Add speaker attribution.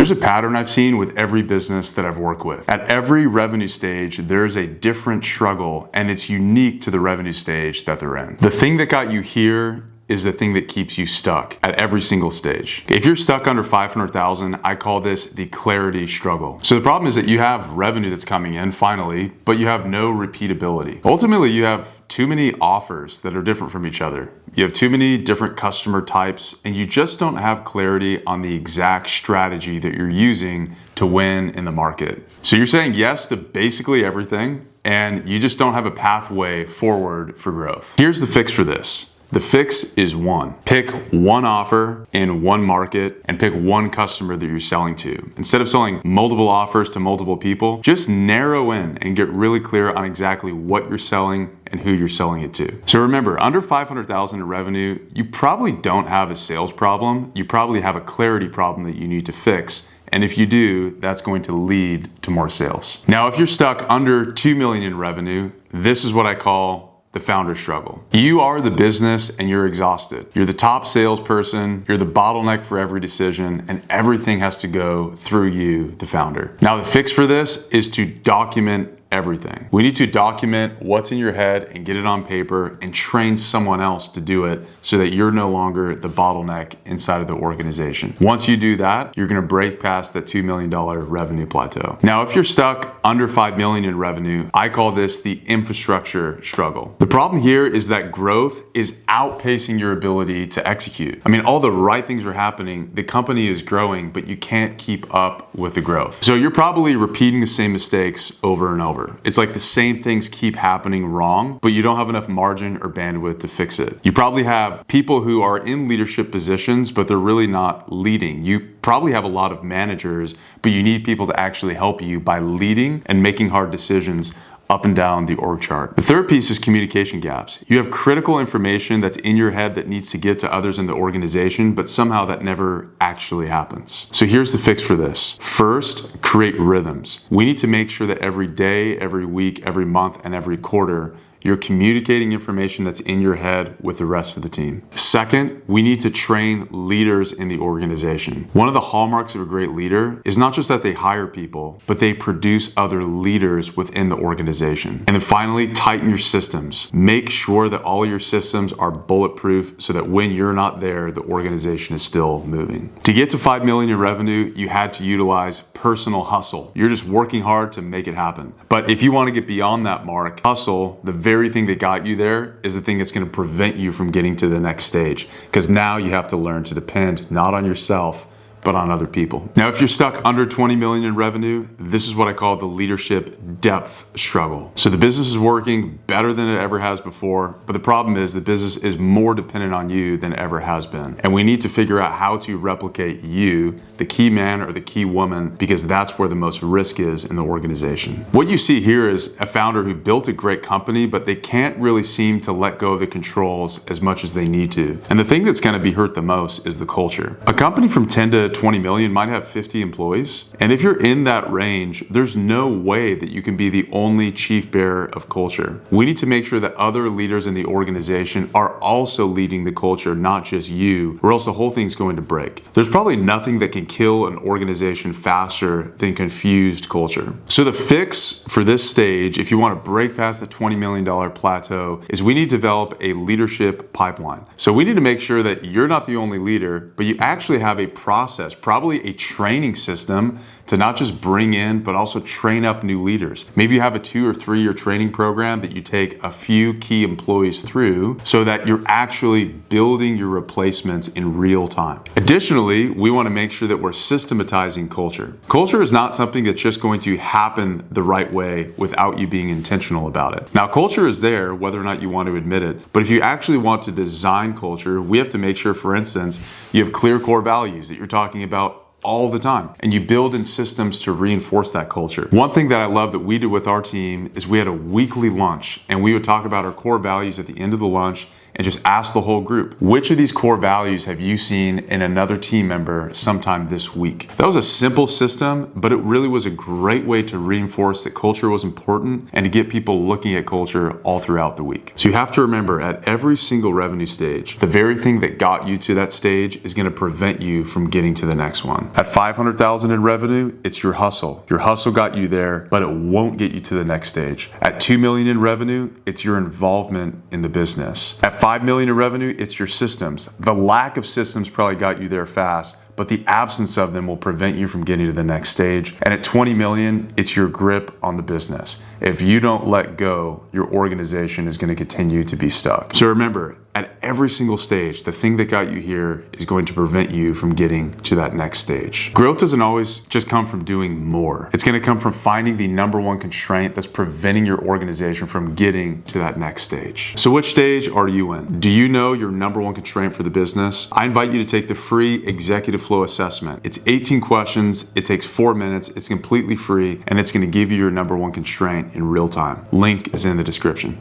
Speaker 1: There's a pattern I've seen with every business that I've worked with. At every revenue stage, there's a different struggle, and it's unique to the revenue stage that they're in. The thing that got you here is the thing that keeps you stuck at every single stage. If you're stuck under 500,000, I call this the clarity struggle. So the problem is that you have revenue that's coming in finally, but you have no repeatability. Ultimately, you have too many offers that are different from each other. You have too many different customer types, and you just don't have clarity on the exact strategy that you're using to win in the market. So you're saying yes to basically everything, and you just don't have a pathway forward for growth. Here's the fix for this. The fix is one. Pick one offer in one market and pick one customer that you're selling to. Instead of selling multiple offers to multiple people, just narrow in and get really clear on exactly what you're selling and who you're selling it to. So remember, under 500,000 in revenue, you probably don't have a sales problem. You probably have a clarity problem that you need to fix. And if you do, that's going to lead to more sales. Now, if you're stuck under 2 million in revenue, this is what I call the founder struggle. You are the business and you're exhausted. You're the top salesperson, you're the bottleneck for every decision, and everything has to go through you, the founder. Now, the fix for this is to document everything. We need to document what's in your head and get it on paper and train someone else to do it so that you're no longer the bottleneck inside of the organization. Once you do that, you're gonna break past that $2 million revenue plateau. Now, if you're stuck under 5 million in revenue, I call this the infrastructure struggle. The problem here is that growth is outpacing your ability to execute. I mean, all the right things are happening, the company is growing, but you can't keep up with the growth. So you're probably repeating the same mistakes over and over. It's like the same things keep happening wrong, but you don't have enough margin or bandwidth to fix it. You probably have people who are in leadership positions, but they're really not leading. You probably have a lot of managers, but you need people to actually help you by leading and making hard decisions up and down the org chart. The third piece is communication gaps. You have critical information that's in your head that needs to get to others in the organization, but somehow that never actually happens. So here's the fix for this. First, create rhythms. We need to make sure that every day, every week, every month, and every quarter, you're communicating information that's in your head with the rest of the team. Second, we need to train leaders in the organization. One of the hallmarks of a great leader is not just that they hire people, but they produce other leaders within the organization. And then finally, tighten your systems. Make sure that all your systems are bulletproof so that when you're not there, the organization is still moving. To get to 5 million in revenue, you had to utilize personal hustle. You're just working hard to make it happen. But if you want to get beyond that mark, hustle, the very thing that got you there, is the thing that's going to prevent you from getting to the next stage. Because now you have to learn to depend not on yourself, but on other people. Now, if you're stuck under 20 million in revenue, this is what I call the leadership depth struggle. So the business is working better than it ever has before, but the problem is the business is more dependent on you than it ever has been. And we need to figure out how to replicate you, the key man or the key woman, because that's where the most risk is in the organization. What you see here is a founder who built a great company, but they can't really seem to let go of the controls as much as they need to. And the thing that's gonna be hurt the most is the culture. A company from 10 to 20 million might have 50 employees. And if you're in that range, there's no way that you can be the only chief bearer of culture. We need to make sure that other leaders in the organization are also leading the culture, not just you, or else the whole thing's going to break. There's probably nothing that can kill an organization faster than confused culture. So the fix for this stage, if you want to break past the $20 million plateau, is we need to develop a leadership pipeline. So we need to make sure that you're not the only leader, but you actually have a process, probably a training system to not just bring in, but also train up new leaders. Maybe you have a 2 or 3 year training program that you take a few key employees through so that you're actually building your replacements in real time. Additionally, we want to make sure that we're systematizing culture. Culture is not something that's just going to happen the right way without you being intentional about it. Now, culture is there whether or not you want to admit it, but if you actually want to design culture, we have to make sure, for instance, you have clear core values that you're talking about all the time, and you build in systems to reinforce that culture. One thing that I love that we did with our team is we had a weekly lunch, and we would talk about our core values at the end of the lunch, and just ask the whole group, which of these core values have you seen in another team member sometime this week? That was a simple system, but it really was a great way to reinforce that culture was important and to get people looking at culture all throughout the week. So you have to remember, at every single revenue stage, the very thing that got you to that stage is going to prevent you from getting to the next one. At 500,000 in revenue, it's your hustle. Your hustle got you there, but it won't get you to the next stage. At 2 million in revenue, it's your involvement in the business. At 5 million in revenue, it's your systems. The lack of systems probably got you there fast, but the absence of them will prevent you from getting to the next stage. And at 20 million, it's your grip on the business. If you don't let go, your organization is going to continue to be stuck. So remember, at every single stage, the thing that got you here is going to prevent you from getting to that next stage. Growth doesn't always just come from doing more. It's going to come from finding the number one constraint that's preventing your organization from getting to that next stage. So which stage are you in? Do you know your number one constraint for the business? I invite you to take the free executive flow assessment. It's 18 questions. It takes 4 minutes. It's completely free, and it's going to give you your number one constraint in real time. Link is in the description.